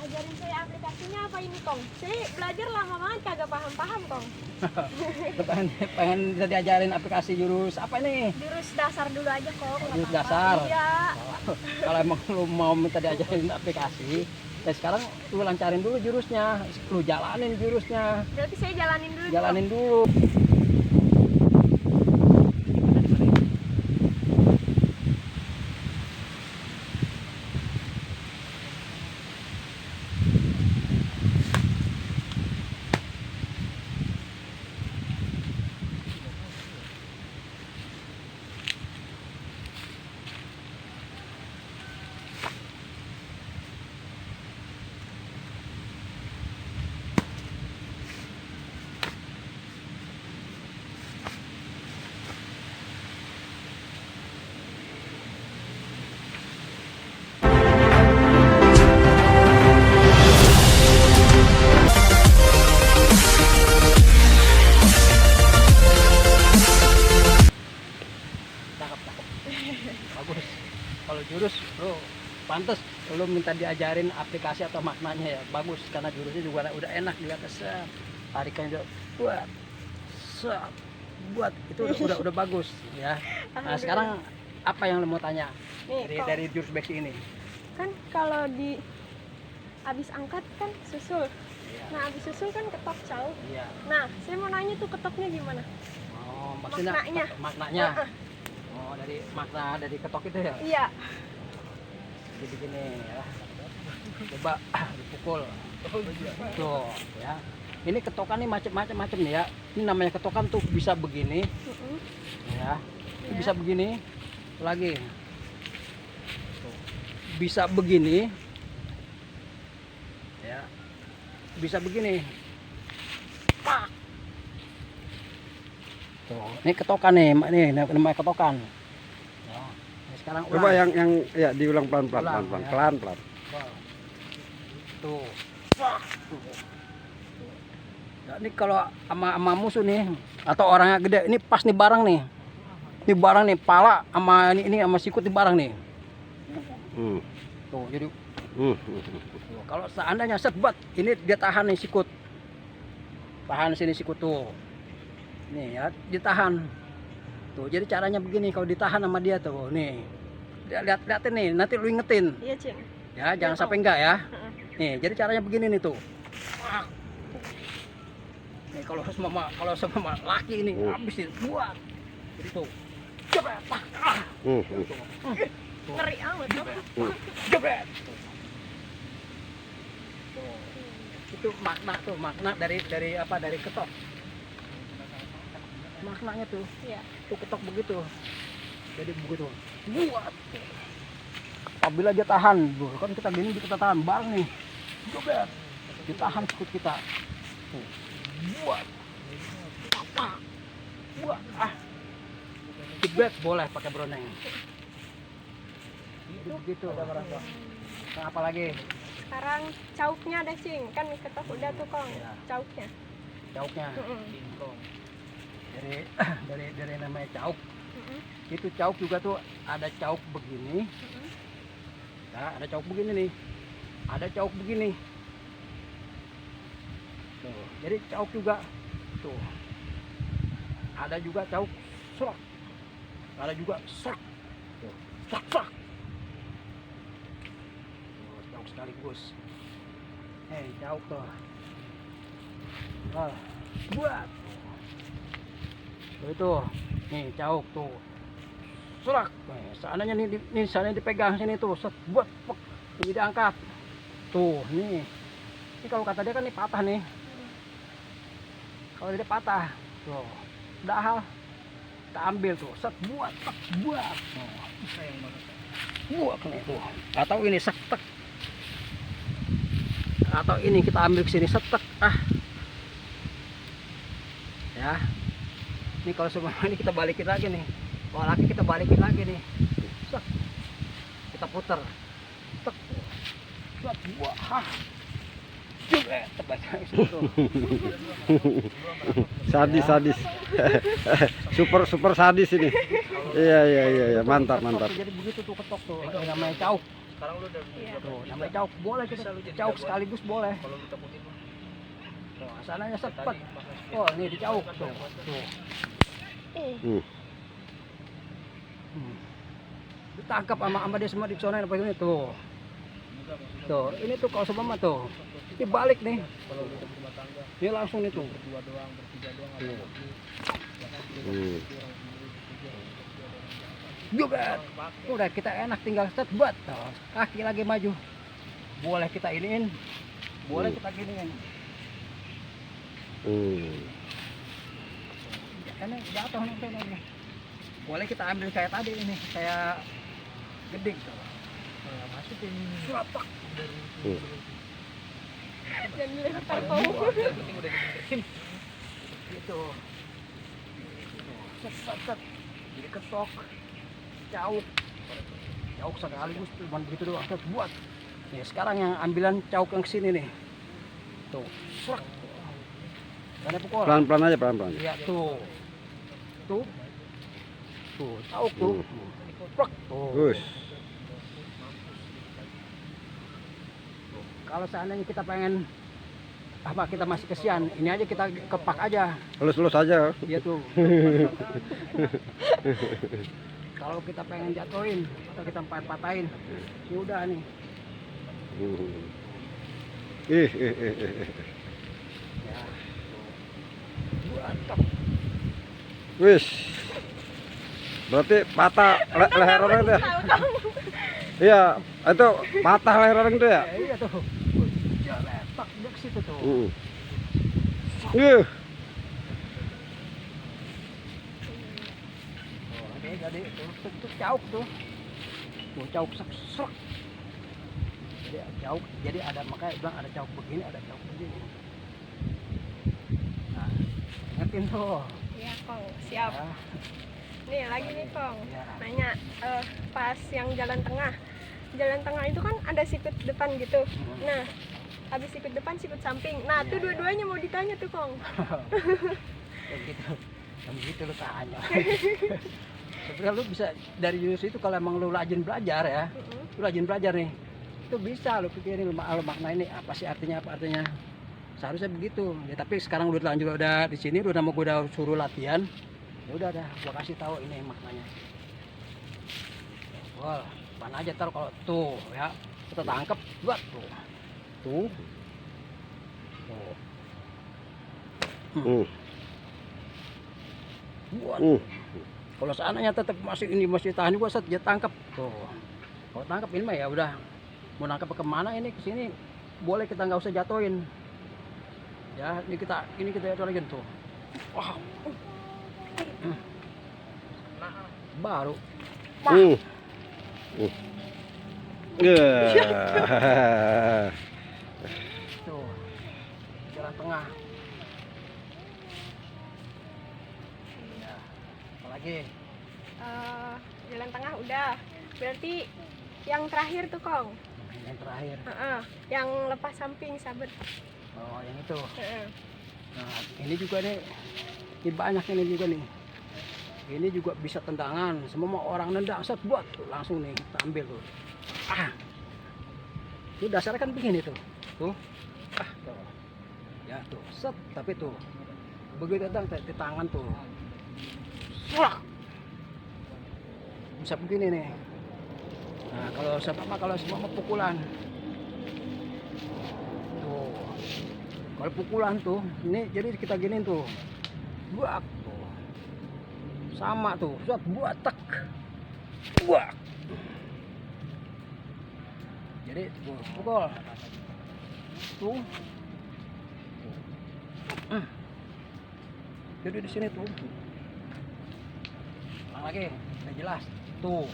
Ajarin saya aplikasinya apa ini, Kong? Saya belajar lama banget kagak paham-paham, Kong. pengen bisa diajarin aplikasi jurus apa nih? Jurus dasar dulu aja, Kong. nggak Jurus apa-apa. dasar. Iya. Kalau emang lu mau minta diajarin aplikasi, ya sekarang lu lancarin dulu jurusnya, lu jalanin jurusnya, Berarti saya jalanin dulu. jalanin dulu. Bagus. Kalau jurus bro, pantas lu minta diajarin aplikasi atau maknanya ya bagus, karena jurusnya juga udah enak di atas, tarikan udah buat buat itu udah bagus ya. Nah sekarang apa yang lu mau tanya Nih, Kong. dari jurus basic ini? Kan kalau di abis angkat kan susul. Iya. Nah, abis susul kan ketok jauh. Iya. Nah, saya mau nanya tuh ketoknya gimana? Oh, maksudnya Maknanya. maknanya. Heeh. Oh, dari makna dari ketok itu ya. Iya. Jadi gini ya. Coba dipukul. Tuh, ya. Ini ketokan nih macam-macam nih ya. Ini namanya ketokan tuh bisa begini, Mm-mm. ya. Ini Iya. bisa begini. Lagi. Tuh. Bisa begini. Ya. Bisa begini. Pak. Tuh, ini ketokan nih, ini namanya ketokan. Ya. Nah, sekarang Coba ulang. yang ya diulang pelan-pelan, Ulang, pelan-pelan, ya. pelan-pelan. Tuh. Nah, ini kalau sama musuh nih atau orangnya gede, ini pas nih barang nih. Ini barang nih, pala sama ini sama sikut di barang nih. Hmm. Tuh, jadi Hmm. tuh, kalau seandainya setbat, ini dia tahan nih sikut. Tahan sini sikut tuh. Nih ya, ditahan. Tuh, jadi caranya begini kalau ditahan sama dia tuh, nih. Lihatin nih, nanti lu ingetin. Iya, Cing. Ya, jangan Kong. sampai enggak ya. Heeh. Nih, jadi caranya begini nih tuh. Nih kalau sama laki ini habisin buat. Jadi tuh. Jebret. Hmm. Tuh. Ngeri amat tuh. Jebret. Tuh. Itu makna dari apa? Dari ketok. Maknanya tuh. Iya. Tuh ketok begitu. Jadi begitu. Buat. Apabila dia tahan, kan kita gini kita tahan bareng nih. Jebret. Ditahan sikut kita. Tuh. Buat. Apa? Buat. Jebret boleh pakai broneng. Begitu. Nah, apa lagi? Sekarang cauknya ada, Cing. Kan ketok udah tuh, Kong. Iya. Cauknya. Cauknya. Mm-mm. Dari namanya cauk. Mm-mm. Itu cauk juga tuh ada cauk begini. Mm-mm. Nah, ada cauk begini nih. Ada cauk begini. Tuh, jadi cauk juga tuh. Ada juga cauk serak. Ada juga serak. Tuh, serak. Tuh, cauk sekaligus. Cauk tuh. Buat. Tuh, itu. Nih, cauk tuh. Serak. Seandainya nih seandainya dipegang sini tuh, set buat. Ini diangkat. Tuh, nih. Ini kalau kata dia kan ini patah nih. Kalau dia patah, tuh, udah hal, kita ambil tuh, set buat, buat, buat nih tuh, atau ini setek, atau ini kita ambil ke sini setek, ya, ini kalau semua ini kita balikin lagi nih, kalau laki kita balikin lagi nih, set, kita putar, tek, set buat, Sadis. super sadis ini. Iya, mantap. Jadi begitu tuh ketok tuh, namanya cauk. sekarang lu udah Iya. Tuh, namanya cauk boleh kita cauk sekaligus boleh. kalau lu takutin mah. Tuh, sananya sepet. Oh, ini dicauk tuh. Tuh. Hmm. Ditangkap sama dia semua di zona apa ini tuh. Tuh, ini tuh kalau sebelum tuh. Ini balik nih. Kalau lu hidup rumah tangga Ini langsung nih tuh. berdua doang, bertiga doang Tuh. ada lagi. Hmm. Jubet. Udah kita enak tinggal set buat. Tuh, kaki lagi maju. Boleh kita iniin. Boleh kita giniin. Ini jatuh nih. Boleh kita ambil kayak tadi ini, kayak geding tuh. Masukin Serapak. Dan dilempar kau. yang penting udah diberesin. Gitu. Set. Jadi ketok. Cauk. Cauk sekaligus cuma begitu doang. Set buat. Nih sekarang yang ambilan cauk yang sini nih. Tuh. Serak. Ada pukul. Pelan-pelan aja, pelan-pelan. Iya tuh. Tuh. Tuh, cauk tuh. Prak. Tuh. Gus. Kalau seandainya kita pengen kita masih kesian, ini aja kita kepak aja. Lulus aja. Iya tuh. Kalau kita pengen jatuhin atau kita patahin, ya udah nih. Ya. Buat Wis. Berarti patah leher orang tuh. Tahu kamu. Iya, itu patah leher orang tuh ya. iya tuh. Ya letak dia ke situ tuh. Yuh. Oke, jadi tuh cauk tuh. Tuh cauk serak. Jadi cauk, jadi ada makanya bilang ada cauk begini, ada cauk begini. Nah, ingetin tuh. Iya, Kong. Siap. Ya. Nih, lagi nih, Kong. Iya. Nanya, pas yang jalan tengah. Jalan tengah itu kan ada sikut depan gitu. Nah, habis sikut depan, sikut samping. Nah, tuh dua-duanya mau ditanya tuh, Kong. Kayak gitu. Yang begitu lu tanya. Sebenarnya lu bisa dari Yunus itu kalau emang lu rajin belajar ya. Lu rajin belajar nih. Itu bisa lu pikirin lu makna ini apa sih artinya seharusnya begitu ya, tapi sekarang udah lanjut udah di sini udah mau gue udah suruh latihan ya udah gua kasih tahu ini maknanya. Wah mana aja ntar kalau tuh ya kita tangkap buat tuh buat kalau seandainya tetap masih tahan gua set dia tangkap tuh. Kalau tangkap ini mah ya udah mau nangkap kemana ini ke sini boleh kita nggak usah jatuhin. Ya, ini kita jatuh lagi tuh. Wah. Baru. Tuh. Jalan tengah. Ya. Apalagi? Jalan tengah udah. Berarti yang terakhir tuh, Kong. Yang terakhir. Yang lepas samping sabet. Oh, yang itu. Nah, ini juga nih. Ini banyak ini juga nih. Ini juga bisa tendangan. Semua orang nendang set buat tuh langsung nih kita ambil tuh. Itu dasarnya kan begini tuh. Tuh. Tuh. Ya tuh, set tapi tuh. Begitu tendang di tangan tuh. Wah. Bisa begini nih. Nah, kalau semua pukulan. Tuh. Kalau pukulan tuh, ini jadi kita giniin tuh. Buak tuh. Sama tuh, buat tek. Buak. Jadi tuh, pukul. Tuh. Jadi di sini tuh. Ulang lagi, udah jelas. Tuh.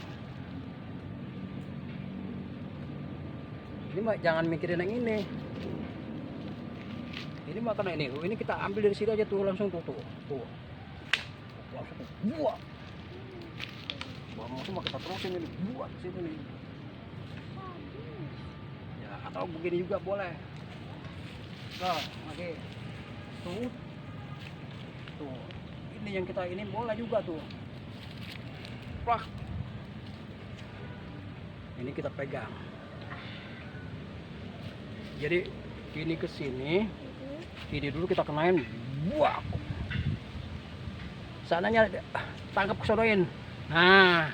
Ini mah jangan mikirin yang ini. Ini mah karena ini kita ambil dari sini aja tuh langsung tuh. Langsung buat. Langsung kita terusin ini buat sini nih. Ya atau begini juga boleh. Nah, oke. Tuh. Ini yang kita ini boleh juga tuh. Wah. Ini kita pegang. Jadi ini ke sini, ini dulu kita kenain, buak. Sananya tangkap kesonoin. Nah,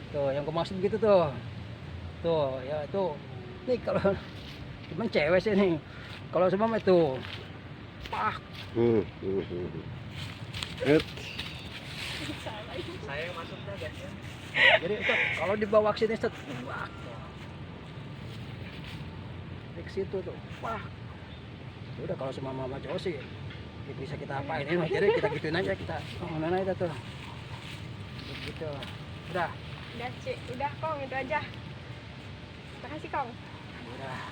tuh yang gue maksud gitu tuh. Tuh, ya itu. Nih kalau cuman cewek sih nih. Kalau semua itu, pak. Ut. Saya yang masuknya guys ya. Jadi itu kalau dibawa ke sini set, wah. Di situ tuh, wah. Udah kalau semua mama cowok sih ya bisa kita apain ini, jadi kita gituin aja, kita ngomongin aja tuh. Gitu. Udah. Udah Cik, udah Kong itu aja. Makasih Kong. Udah.